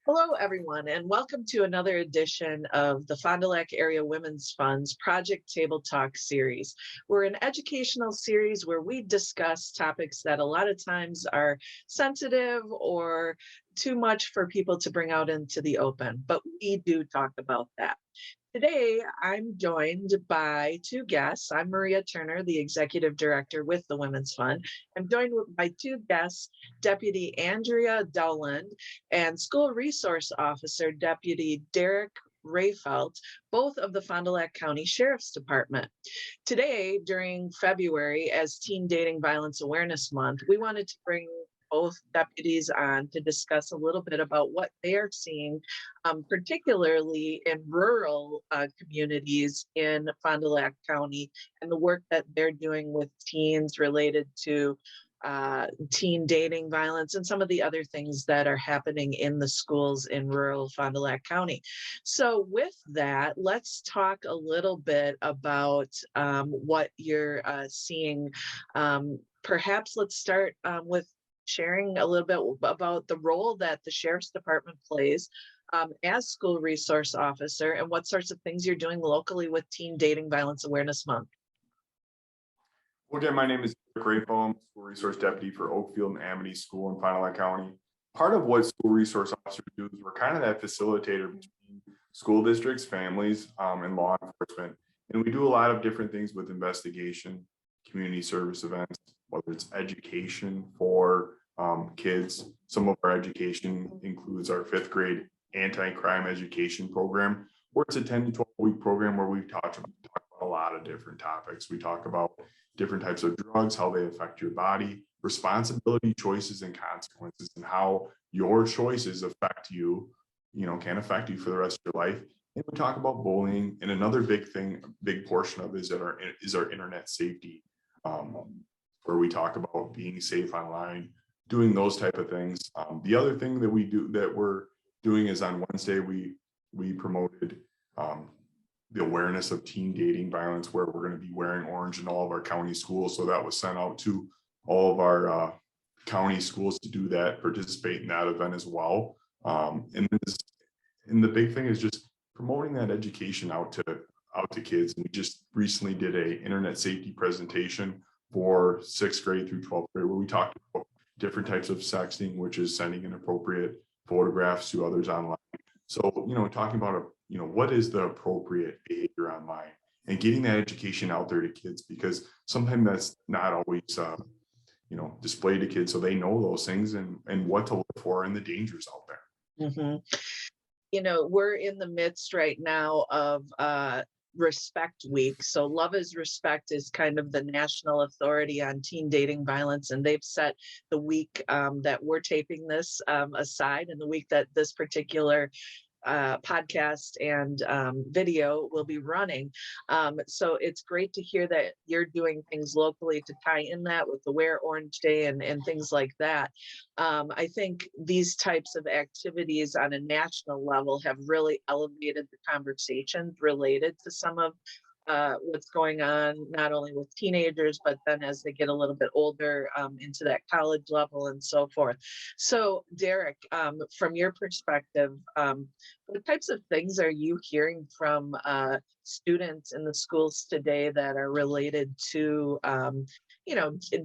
Hello, everyone, and welcome to another edition of the Fond du Lac Area Women's Fund's Project Table Talk series. We're an educational series where we discuss topics that a lot of times are sensitive or too much for people to bring out into the open, but we do talk about that. Today, I'm joined by two guests. I'm Maria Turner, the Executive Director with the Women's Fund. I'm joined by two guests, Deputy Andrea Dowland and School Resource Officer Deputy Derek Rehfeldt, both of the Fond du Lac County Sheriff's Department. Today, during February, as Teen Dating Violence Awareness Month, we wanted to bring both deputies on to discuss a little bit about what they're seeing, particularly in rural communities in Fond du Lac County, and the work that they're doing with teens related to teen dating violence and some of the other things that are happening in the schools in rural Fond du Lac County. So with that, let's talk a little bit about what you're seeing. Perhaps let's start with sharing a little bit about the role that the Sheriff's Department plays as school resource officer and what sorts of things you're doing locally with Teen Dating Violence Awareness Month. Well, again, my name is Rehfeldt. I'm School Resource Deputy for Oakfield and Amity School in Fond du Lac County. Part of what school resource officers do is we're kind of that facilitator between school districts, families, and law enforcement. And we do a lot of different things with investigation, community service events, whether it's education for kids. Some of our education includes our 5th grade anti-crime education program, where it's a 10 to 12 week program where we talk about a lot of different topics. We talk about different types of drugs, how they affect your body, responsibility, choices, and consequences, and how your choices affect you, can affect you for the rest of your life. And we talk about bullying, and another big portion of it is our internet safety, where we talk about being safe online, doing those type of things. The other thing that we're doing is on Wednesday, we promoted the awareness of teen dating violence, where we're going to be wearing orange in all of our county schools. So that was sent out to all of our county schools to do that, participate in that event as well. And the big thing is just promoting that education out to kids. And we just recently did a internet safety presentation for 6th grade through 12th grade, where we talked about different types of sexting, which is sending inappropriate photographs to others online. So, talking about, what is the appropriate behavior online, and getting that education out there to kids, because sometimes that's not always, displayed to kids, so they know those things and what to look for and the dangers out there. Mm-hmm. We're in the midst right now of Respect Week. So Love is Respect is kind of the national authority on teen dating violence, and they've set the week that we're taping this aside, and the week that this particular podcast and video will be running. So it's great to hear that you're doing things locally to tie in that with the Wear Orange Day and things like that. I think these types of activities on a national level have really elevated the conversations related to some of what's going on, not only with teenagers, but then as they get a little bit older into that college level and so forth. So Derek, from your perspective, what types of things are you hearing from students in the schools today that are related to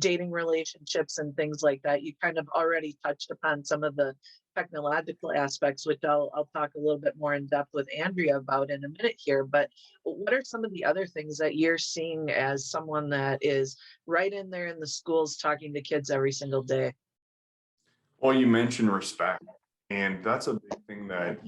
dating relationships and things like that? You kind of already touched upon some of the technological aspects, which I'll talk a little bit more in depth with Andrea about in a minute here. But what are some of the other things that you're seeing as someone that is right in there in the schools talking to kids every single day? Well, you mentioned respect, and that's a big thing that,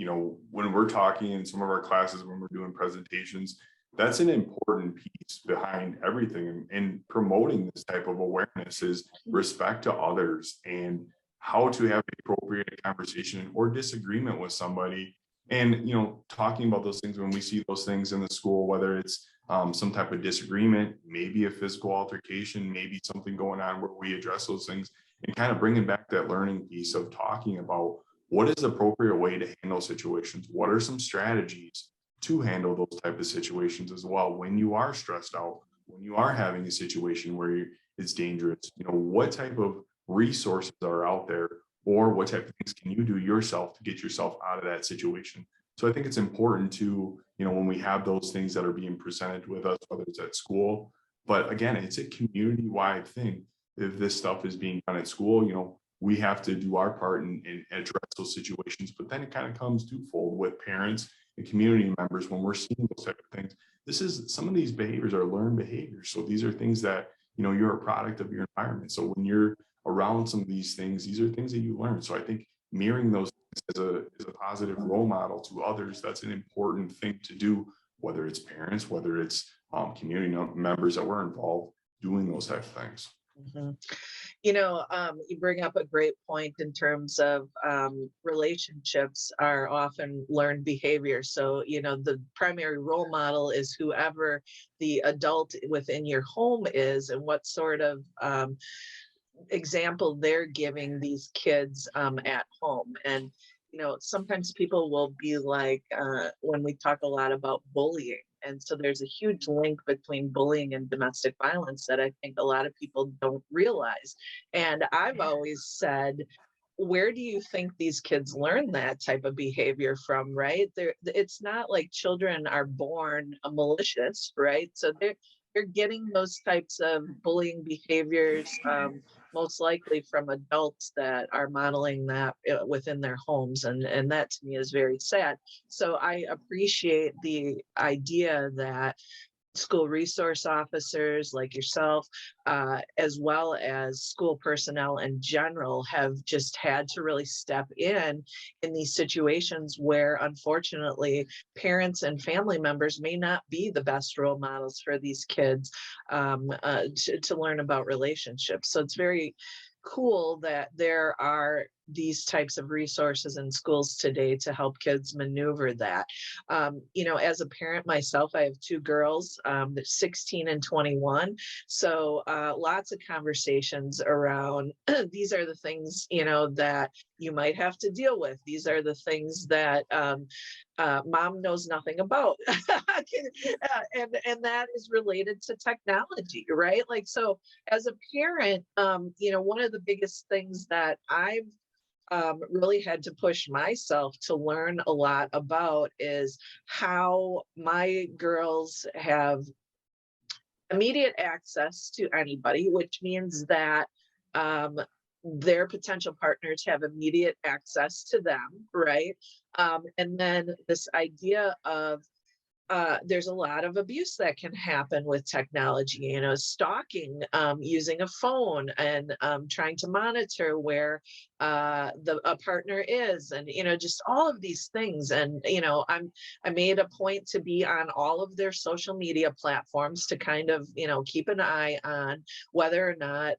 when we're talking in some of our classes, when we're doing presentations, that's an important piece behind everything. And promoting this type of awareness is respect to others, and how to have the appropriate conversation or disagreement with somebody. And, talking about those things when we see those things in the school, whether it's some type of disagreement, maybe a physical altercation, maybe something going on where we address those things, and kind of bringing back that learning piece of talking about what is the appropriate way to handle situations. What are some strategies to handle those type of situations as well when you are stressed out, when you are having a situation where it's dangerous? What type of resources are out there, or what type of things can you do yourself to get yourself out of that situation. So I think it's important to, when we have those things that are being presented with us, whether it's at school, but again, it's a community-wide thing. If this stuff is being done at school, we have to do our part and address those situations, but then it kind of comes twofold with parents and community members when we're seeing those type of things. Some of these behaviors are learned behaviors. So these are things that, you're a product of your environment. So when you're around some of these are things that you learn. So I think mirroring those things as a positive role model to others, that's an important thing to do, whether it's parents, whether it's community members that were involved doing those type of things. Mm-hmm. You bring up a great point in terms of relationships are often learned behavior. So, the primary role model is whoever the adult within your home is and what sort of example they're giving these kids at home. And, sometimes people will be like, when we talk a lot about bullying, and so there's a huge link between bullying and domestic violence that I think a lot of people don't realize. And I've always said, where do you think these kids learn that type of behavior from, right? It's not like children are born malicious, right? So they're getting those types of bullying behaviors, most likely from adults that are modeling that within their homes. And that to me is very sad. So I appreciate the idea that school resource officers like yourself, as well as school personnel in general, have just had to really step in these situations where, unfortunately, parents and family members may not be the best role models for these kids to learn about relationships. So it's very cool that there are these types of resources in schools today to help kids maneuver that. As a parent myself, I have two girls, 16 and 21. So lots of conversations around these are the things, that you might have to deal with. These are the things that mom knows nothing about. And that is related to technology, right? Like, so as a parent, one of the biggest things that I've really had to push myself to learn a lot about is how my girls have immediate access to anybody, which means that their potential partners have immediate access to them, right? And then this idea of there's a lot of abuse that can happen with technology, stalking, using a phone and trying to monitor where a partner is, and, just all of these things. And, I made a point to be on all of their social media platforms to kind of, keep an eye on whether or not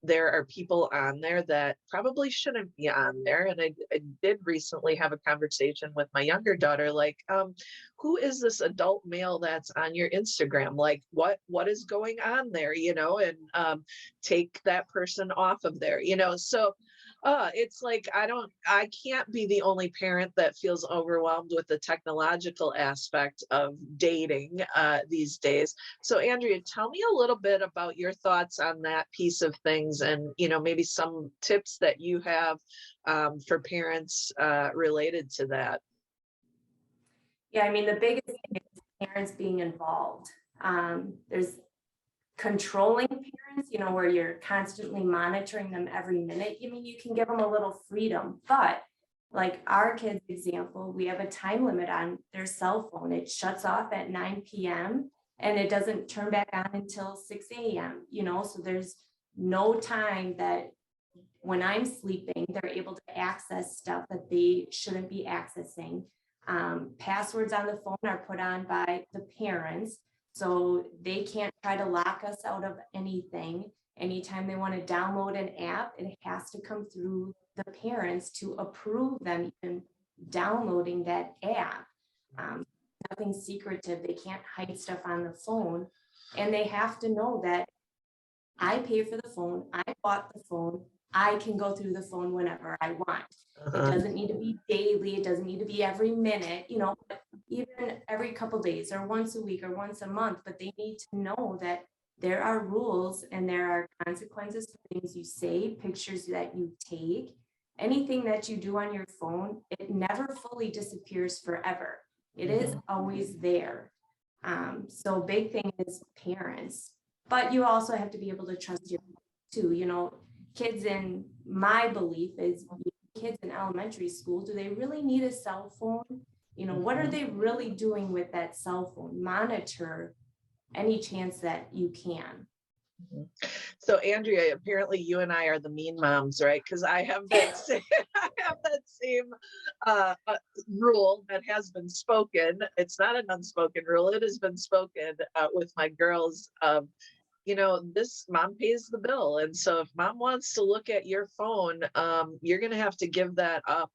there are people on there that probably shouldn't be on there. And I did recently have a conversation with my younger daughter, like, who is this adult male that's on your Instagram? Like, what is going on there, and take that person off of there, so it's like, I can't be the only parent that feels overwhelmed with the technological aspect of dating these days. So Andrea, tell me a little bit about your thoughts on that piece of things, and, maybe some tips that you have for parents related to that. Yeah, I mean, the biggest thing is parents being involved. There's controlling parents, where you're constantly monitoring them every minute. I mean, you can give them a little freedom, but like our kids' example, we have a time limit on their cell phone. It shuts off at 9 p.m. and it doesn't turn back on until 6 a.m., so there's no time that when I'm sleeping, they're able to access stuff that they shouldn't be accessing. Passwords on the phone are put on by the parents, so they can't try to lock us out of anything. Anytime they want to download an app, it has to come through the parents to approve them even downloading that app. Nothing secretive. They can't hide stuff on the phone, and they have to know that I pay for the phone. I bought the phone. I can go through the phone whenever I want. It doesn't need to be daily. It doesn't need to be every minute, but even every couple days or once a week or once a month. But they need to know that there are rules and there are consequences for things you say, pictures that you take. anything that you do on your phone, it never fully disappears forever. It is always there. So big thing is parents, but you also have to be able to trust your too. You know, kids in my belief is kids in elementary school, do they really need a cell phone? You know, what are they really doing with that cell phone? Monitor any chance that you can. So Andrea, apparently you and I are the mean moms, right? Because I have that same, I have that same rule that has been spoken. It's not an unspoken rule. It has been spoken with my girls. You know, this mom pays the bill. And so if mom wants to look at your phone, you're going to have to give that up.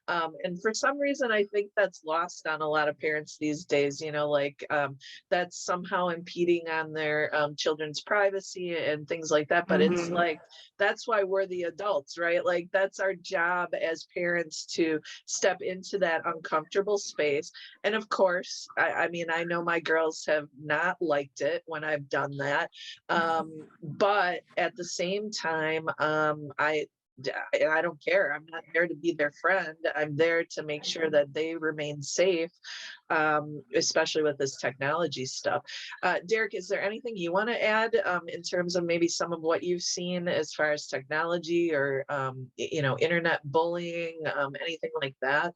And for some reason, I think that's lost on a lot of parents these days, you know, like that's somehow impeding on their children's privacy and things like that. But it's like, that's why we're the adults, right? Like that's our job as parents to step into that uncomfortable space. And of course, I mean, I know my girls have not liked it when I've done that. But at the same time, I don't care. I'm not there to be their friend. I'm there to make sure that they remain safe, especially with this technology stuff. Derek, is there anything you want to add in terms of maybe some of what you've seen as far as technology or, you know, internet bullying, anything like that?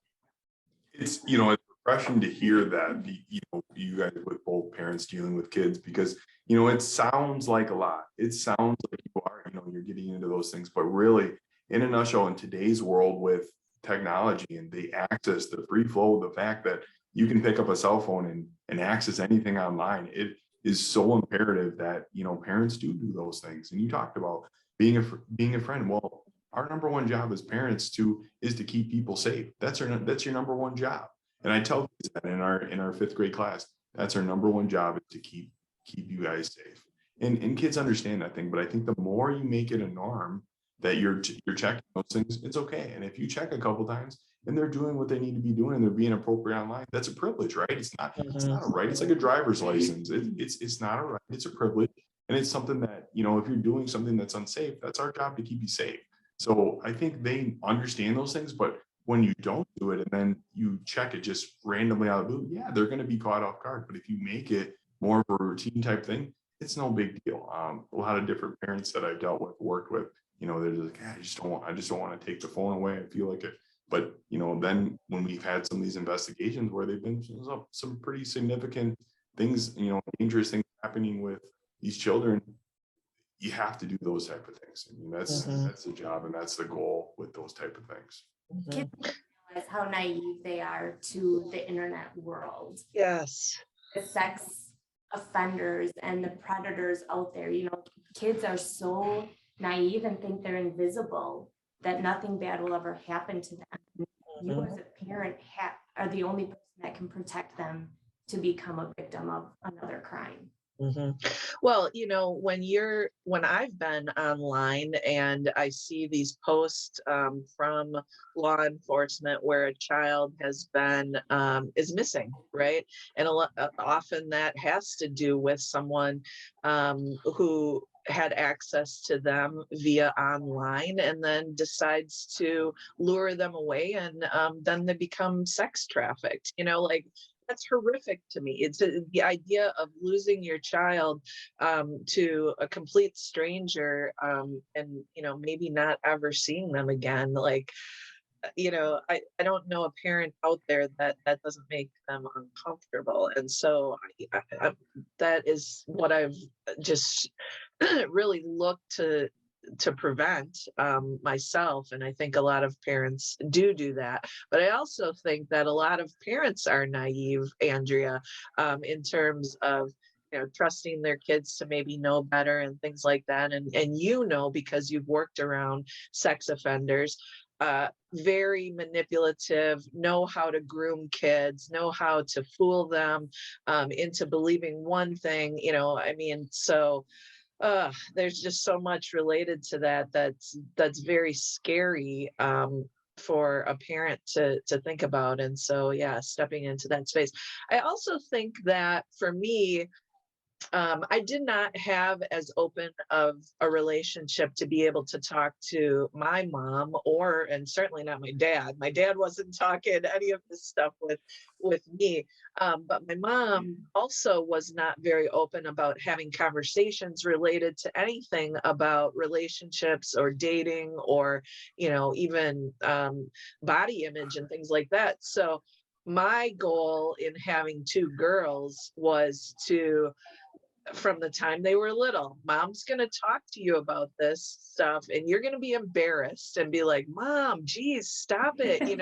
It's, you know, it's refreshing to hear that, you know, you guys with both parents dealing with kids, because, you know, it sounds like a lot. It sounds like you are, you know, you're getting into those things, but really, in a nutshell, in today's world with technology and the access, the free flow, the fact that you can pick up a cell phone and access anything online, it is so imperative that, you know, parents do those things. And you talked about being a friend. Well, our number one job as parents is to keep people safe. That's your number one job. And I tell kids that in our fifth grade class, that's our number one job, is to keep you guys safe. And kids understand that thing, but I think the more you make it a norm that you're checking those things, it's okay. And if you check a couple times and they're doing what they need to be doing and they're being appropriate online, that's a privilege, right? It's not a right. It's like a driver's license. It's not a right. It's a privilege. And it's something that, you know, if you're doing something that's unsafe, that's our job to keep you safe. So I think they understand those things, but when you don't do it and then you check it just randomly out of the blue, yeah, they're going to be caught off guard. But if you make it more of a routine type thing, it's no big deal. A lot of different parents that I've worked with, you know, they're just like, I just don't want to take the phone away. I feel like it. But, you know, then when we've had some of these investigations where they've been some pretty significant things, you know, dangerous things happening with these children, you have to do those type of things. I mean, that's the job and that's the goal with those type of things. Kids realize how naive they are to the internet world. Yes. The sex offenders and the predators out there, you know, kids are so naive and think they're invisible, that nothing bad will ever happen to them. You as a parent are the only person that can protect them to become a victim of another crime. Well, you know, when I've been online and I see these posts from law enforcement where a child has been is missing, right? And often that has to do with someone who had access to them via online and then decides to lure them away, and then they become sex trafficked, you know, like that's horrific to me. It's the idea of losing your child to a complete stranger, and, you know, maybe not ever seeing them again. Like, you know, I don't know a parent out there that doesn't make them uncomfortable. And so that is what I've just really looked to prevent myself. And I think a lot of parents do that. But I also think that a lot of parents are naive, Andrea, in terms of, you know, trusting their kids to maybe know better and things like that. And you know, because you've worked around sex offenders, very manipulative, know how to groom kids, know how to fool them into believing one thing, you know, I mean, so there's just so much related to that's very scary for a parent to think about. And so, yeah, stepping into that space. I also think that for me, I did not have as open of a relationship to be able to talk to my mom, and certainly not my dad. My dad wasn't talking any of this stuff with me. But my mom also was not very open about having conversations related to anything about relationships or dating or, even body image and things like that. So my goal in having two girls was to, from the time they were little, mom's going to talk to you about this stuff and you're going to be embarrassed and be like, Mom, geez, stop it,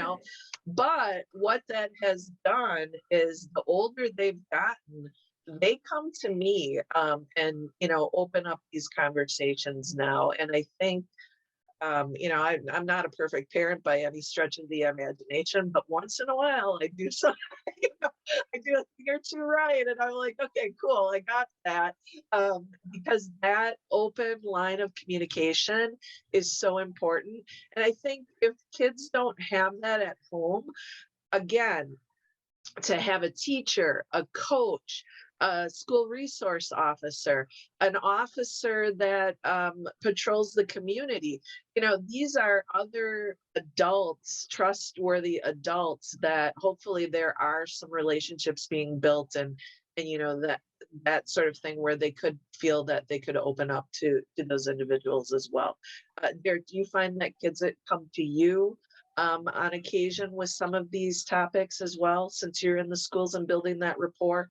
But what that has done is the older they've gotten, they come to me and, open up these conversations now. And I think I'm not a perfect parent by any stretch of the imagination, but once in a while I do some, I do a thing or two right, and I'm like, okay, cool, I got that, because that open line of communication is so important. And I think if kids don't have that at home, again, to have a teacher, a coach, a school resource officer, an officer that patrols the community. These are other adults, trustworthy adults that hopefully there are some relationships being built and that sort of thing where they could feel that they could open up to those individuals as well. Derek, do you find that kids that come to you on occasion with some of these topics as well, since you're in the schools and building that rapport?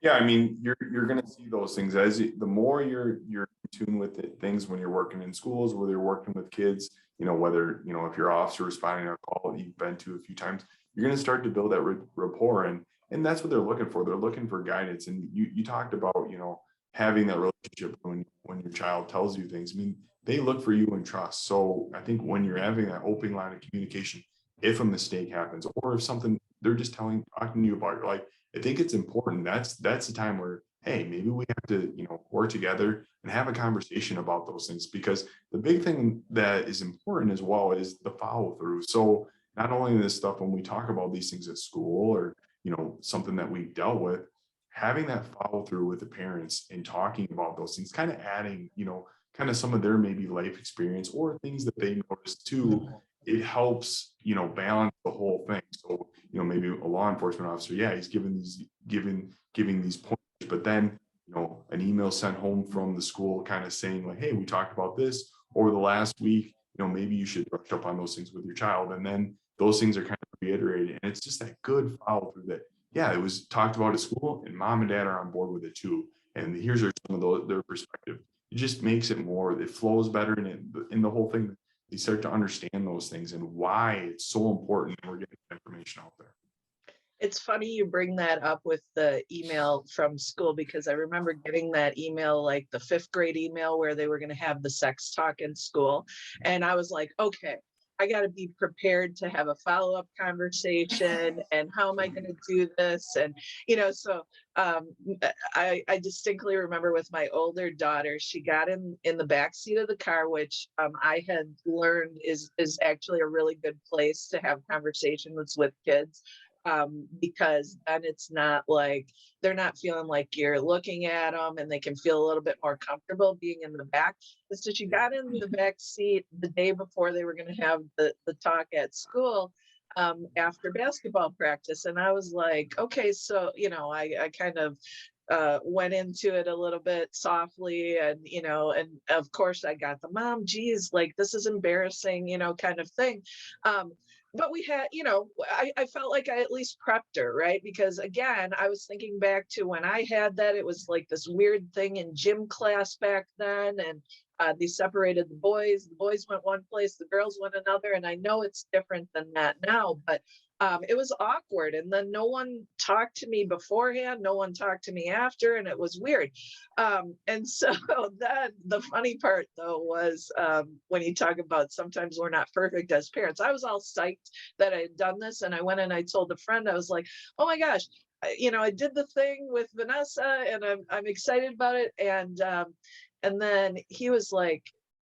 Yeah, I mean, you're going to see those things the more you're in tune with things when you're working in schools, whether you're working with kids, whether, if your officer responding to a call that you've been to a few times, you're going to start to build that rapport. And that's what they're looking for. They're looking for guidance. And you talked about, having that relationship when your child tells you things. I mean, they look for you in trust. So I think when you're having that open line of communication, if a mistake happens or if something they're just talking to you about, you're like, I think it's important. That's the time where, hey, maybe we have to, work together and have a conversation about those things, because the big thing that is important as well is the follow through. So not only this stuff when we talk about these things at school or, something that we've dealt with, having that follow through with the parents and talking about those things, kind of adding, kind of some of their maybe life experience or things that they noticed too. It helps, balance the whole thing. So, maybe a law enforcement officer, yeah, he's giving these points, but then, an email sent home from the school kind of saying like, hey, we talked about this over the last week, maybe you should brush up on those things with your child. And then those things are kind of reiterated. And it's just that good follow through that, yeah, it was talked about at school and mom and dad are on board with it too. And here's some of their perspective. It just makes it more, it flows better. And in the whole thing, they start to understand those things and why it's so important we're getting information out there. It's funny you bring that up with the email from school, because I remember getting that email, like the 5th grade email where they were going to have the sex talk in school. And I was like, okay, I got to be prepared to have a follow-up conversation. And how am I going to do this? And, so I distinctly remember with my older daughter, she got in the back seat of the car, which I had learned is actually a really good place to have conversations with kids. Because then it's not like they're not feeling like you're looking at them, and they can feel a little bit more comfortable being in the back. It's that she got in the back seat the day before they were going to have the talk at school after basketball practice. And I was like, okay, so, I kind of went into it a little bit softly, and and of course I got the mom, geez, like this is embarrassing, kind of thing. But we had, I felt like I at least prepped her, right? Because again, I was thinking back to when I had that, it was like this weird thing in gym class back then. And they separated the boys went one place, the girls went another. And I know it's different than that now, but it was awkward. And then no one talked to me beforehand, no one talked to me after, and it was weird. And so then the funny part though was when you talk about sometimes we're not perfect as parents, I was all psyched that I had done this. And I went and I told a friend, I was like, oh my gosh, I did the thing with Vanessa and I'm excited about it. And then he was like,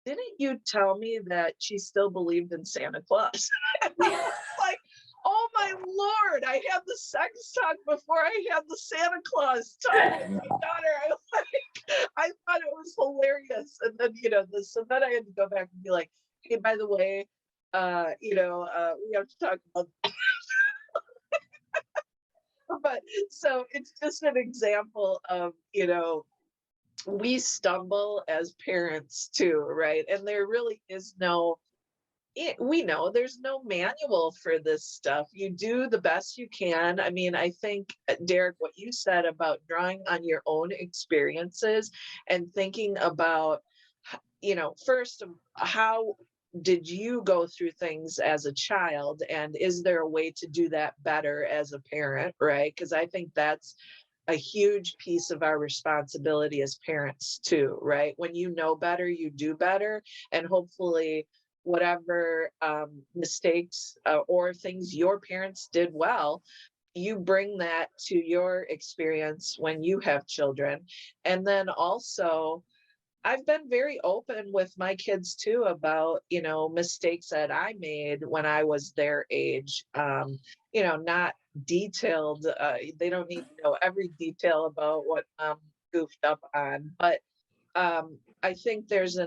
didn't you tell me that she still believed in Santa Claus? And I was like, oh my Lord, I had the sex talk before I had the Santa Claus talk with my daughter. I thought it was hilarious. And then, so then I had to go back and be like, hey, by the way, we have to talk about but so it's just an example of, we stumble as parents too, right? And there really is we know there's no manual for this stuff. You do the best you can. I mean, I think, Derek, what you said about drawing on your own experiences and thinking about, first, how did you go through things as a child? And is there a way to do that better as a parent, right? Because I think that's a huge piece of our responsibility as parents too, right? When you know better, you do better. And hopefully whatever mistakes or things your parents did well, you bring that to your experience when you have children. And then also, I've been very open with my kids too about, mistakes that I made when I was their age. Not detailed. They don't need to know every detail about what goofed up on, but I think there's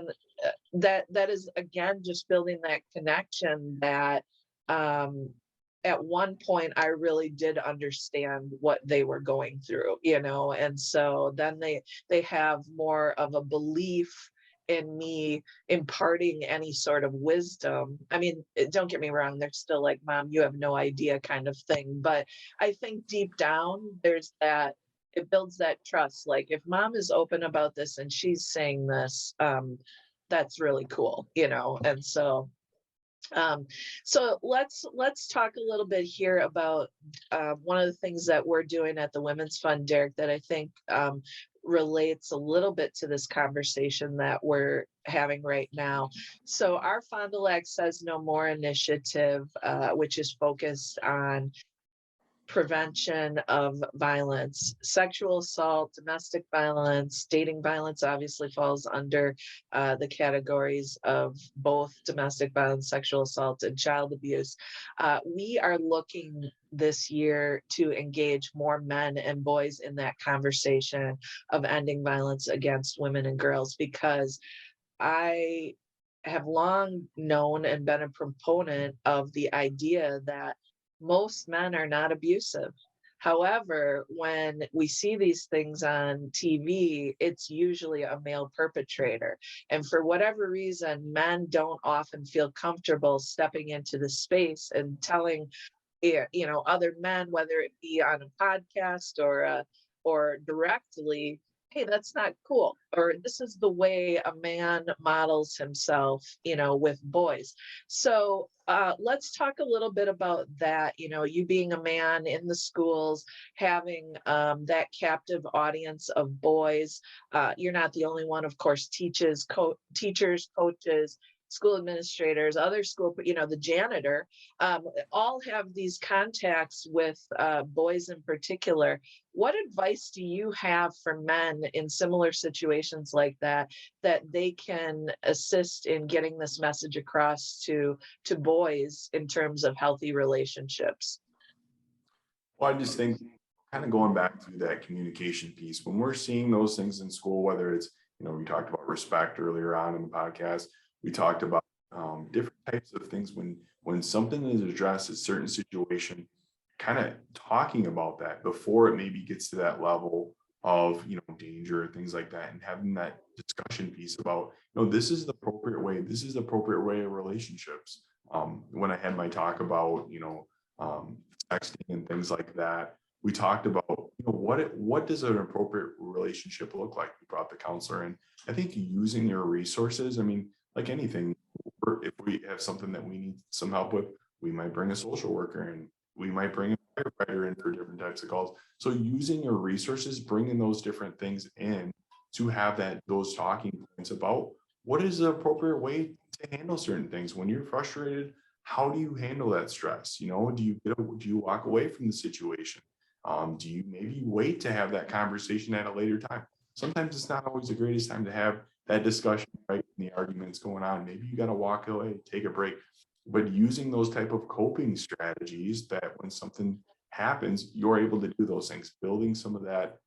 that is again just building that connection that at one point I really did understand what they were going through, and so then they have more of a belief in me imparting any sort of wisdom. I mean, don't get me wrong, they're still like, Mom, you have no idea kind of thing. But I think deep down, there's that, it builds that trust. Like if Mom is open about this and she's saying this, that's really cool, and so let's talk a little bit here about one of the things that we're doing at the Women's Fund, Derek, that I think relates a little bit to this conversation that we're having right now. So our Fond du Lac Says No More initiative, which is focused on prevention of violence, sexual assault, domestic violence, dating violence obviously falls under the categories of both domestic violence, sexual assault, and child abuse. We are looking this year to engage more men and boys in that conversation of ending violence against women and girls, because I have long known and been a proponent of the idea that most men are not abusive. However, when we see these things on TV, it's usually a male perpetrator. And for whatever reason, men don't often feel comfortable stepping into the space and telling, other men, whether it be on a podcast or directly, hey, that's not cool, or this is the way a man models himself, with boys. So let's talk a little bit about that. You being a man in the schools, having that captive audience of boys. You're not the only one, of course. Teachers, coaches, school administrators, other school, the janitor, all have these contacts with boys in particular. What advice do you have for men in similar situations like that they can assist in getting this message across to boys in terms of healthy relationships? Well, I just think kind of going back to that communication piece, when we're seeing those things in school, whether it's, we talked about respect earlier on in the podcast, we talked about different types of things when something is addressed, a certain situation, kind of talking about that before it maybe gets to that level of, danger, things like that, and having that discussion piece about, this is the appropriate way, of relationships. When I had my talk about, texting and things like that, we talked about, what does an appropriate relationship look like? We brought the counselor in. I think using your resources, I mean, like anything, if we have something that we need some help with, we might bring a social worker in, we might bring a firefighter in for different types of calls. So using your resources, bringing those different things in to have those talking points about what is the appropriate way to handle certain things. When you're frustrated, how do you handle that stress? Do you walk away from the situation? Do you maybe wait to have that conversation at a later time? Sometimes it's not always the greatest time to have that discussion, right? When the argument's going on, maybe you got to walk away, take a break. but using those type of coping strategies that when something happens, you're able to do those things, building some of that,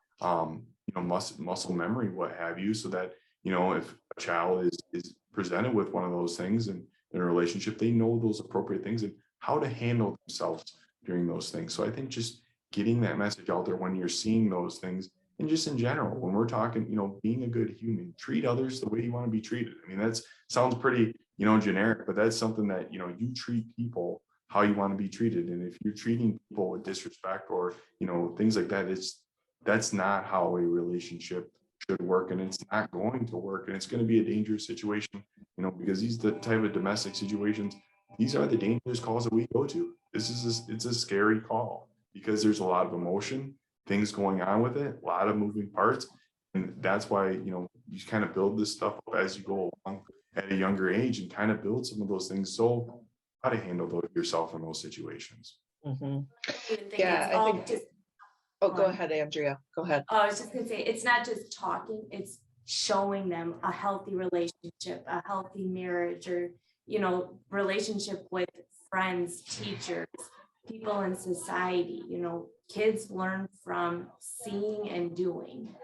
muscle memory, what have you, so that, if a child is presented with one of those things and in a relationship, they know those appropriate things and how to handle themselves during those things. So I think just getting that message out there when you're seeing those things, and just in general, when we're talking, being a good human, treat others the way you want to be treated. I mean, that sounds pretty, generic, but that's something that, you treat people how you want to be treated. And if you're treating people with disrespect or, things like that, that's not how a relationship should work. And it's not going to work. And it's going to be a dangerous situation, because these the type of domestic situations, these are the dangerous calls that we go to. It's a scary call because there's a lot of emotion, things going on with it, a lot of moving parts. And that's why, you kind of build this stuff up as you go along at a younger age and kind of build some of those things. So how to handle yourself in those situations. Mhm. Yeah, I think go ahead, Andrea. Go ahead. I was just gonna say, it's not just talking, it's showing them a healthy relationship, a healthy marriage, or, relationship with friends, teachers, people in society. Kids learn from seeing and doing.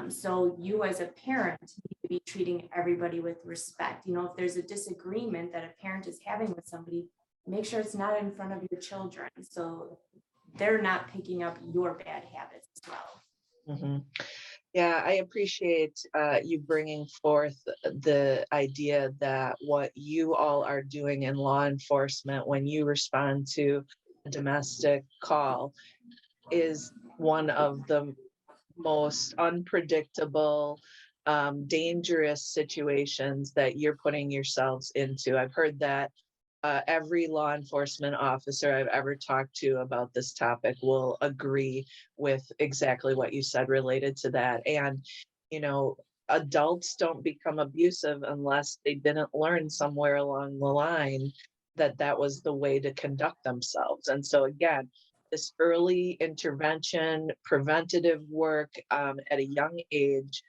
So you as a parent need to be treating everybody with respect. If there's a disagreement that a parent is having with somebody, make sure it's not in front of your children, so they're not picking up your bad habits as well. Mm-hmm. Yeah, I appreciate you bringing forth the idea that what you all are doing in law enforcement when you respond to a domestic call is one of the most unpredictable, dangerous situations that you're putting yourselves into. I've heard that every law enforcement officer I've ever talked to about this topic will agree with exactly what you said related to that. And, adults don't become abusive unless they didn't learn somewhere along the line that that was the way to conduct themselves. And so again, this early intervention, preventative work at a young age,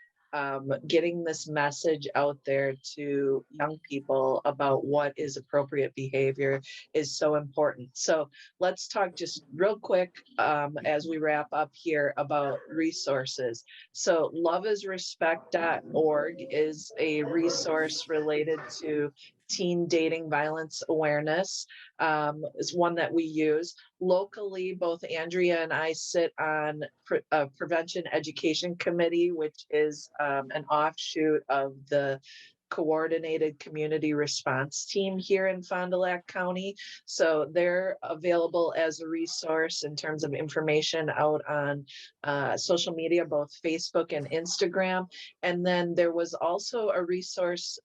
getting this message out there to young people about what is appropriate behavior is so important. So let's talk just real quick as we wrap up here about resources. So loveisrespect.org is a resource related to teen dating violence awareness, is one that we use. Locally, both Andrea and I sit on a prevention education committee, which is an offshoot of the coordinated community response team here in Fond du Lac County. So they're available as a resource in terms of information out on social media, both Facebook and Instagram. And then there was also a resource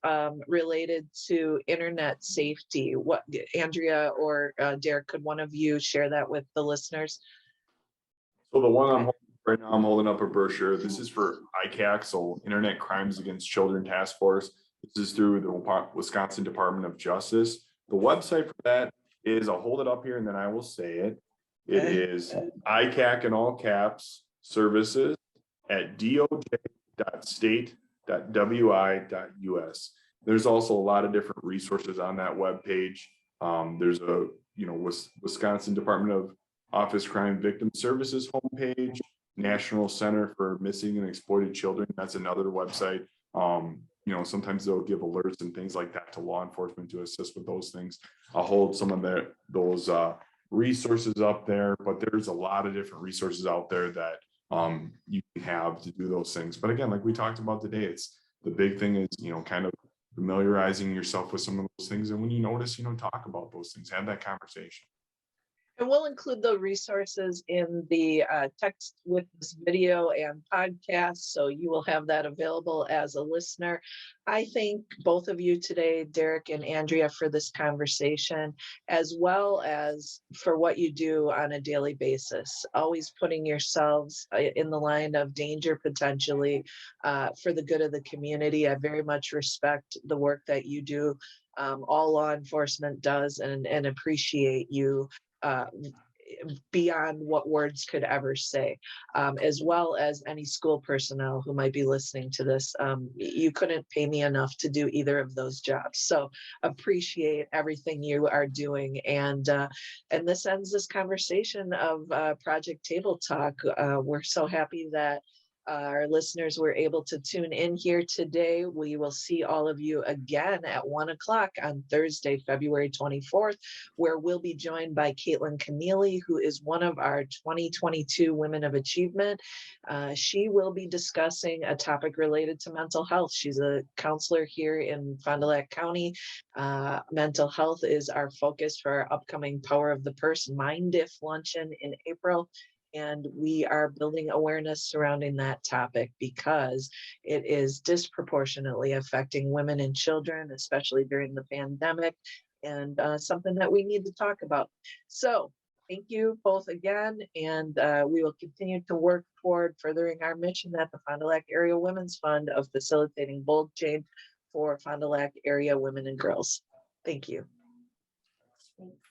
related to internet safety. What, Andrea or Derek, could one of you share that with the listeners? So the one I'm holding right now, I'm holding up a brochure. This is for ICAC, so Internet Crimes Against Children Task Force. This is through the Wisconsin Department of Justice. The website for that is, I'll hold it up here and then I will say it. It is ICAC in all caps services at doj.state.wi.us. There's also a lot of different resources on that webpage. There's a Wisconsin Department of Office Crime Victim Services homepage, National Center for Missing and Exploited Children. That's another website. Sometimes they'll give alerts and things like that to law enforcement to assist with those things. I'll hold some of those resources up there, but there's a lot of different resources out there that you can have to do those things. But again, like we talked about today, it's the big thing is, kind of familiarizing yourself with some of those things. And when you notice, talk about those things, have that conversation. And we'll include the resources in the text with this video and podcast, so you will have that available as a listener. I thank both of you today, Derek and Andrea, for this conversation, as well as for what you do on a daily basis, always putting yourselves in the line of danger potentially for the good of the community. I very much respect the work that you do, all law enforcement does, and appreciate you beyond what words could ever say, as well as any school personnel who might be listening to this. You couldn't pay me enough to do either of those jobs. So appreciate everything you are doing. And this ends this conversation of Project Table Talk. We're so happy that our listeners were able to tune in here today. We will see all of you again at 1 o'clock on Thursday, February 24th, where we'll be joined by Caitlin Keneally, who is one of our 2022 Women of Achievement. She will be discussing a topic related to mental health. She's a counselor here in Fond du Lac County. Mental health is our focus for our upcoming Power of the Purse Mind Diff luncheon in April. And we are building awareness surrounding that topic because it is disproportionately affecting women and children, especially during the pandemic, and something that we need to talk about. So thank you both again, and we will continue to work toward furthering our mission at the Fond du Lac Area Women's Fund of facilitating bold change for Fond du Lac area women and girls. Thank you. Thanks.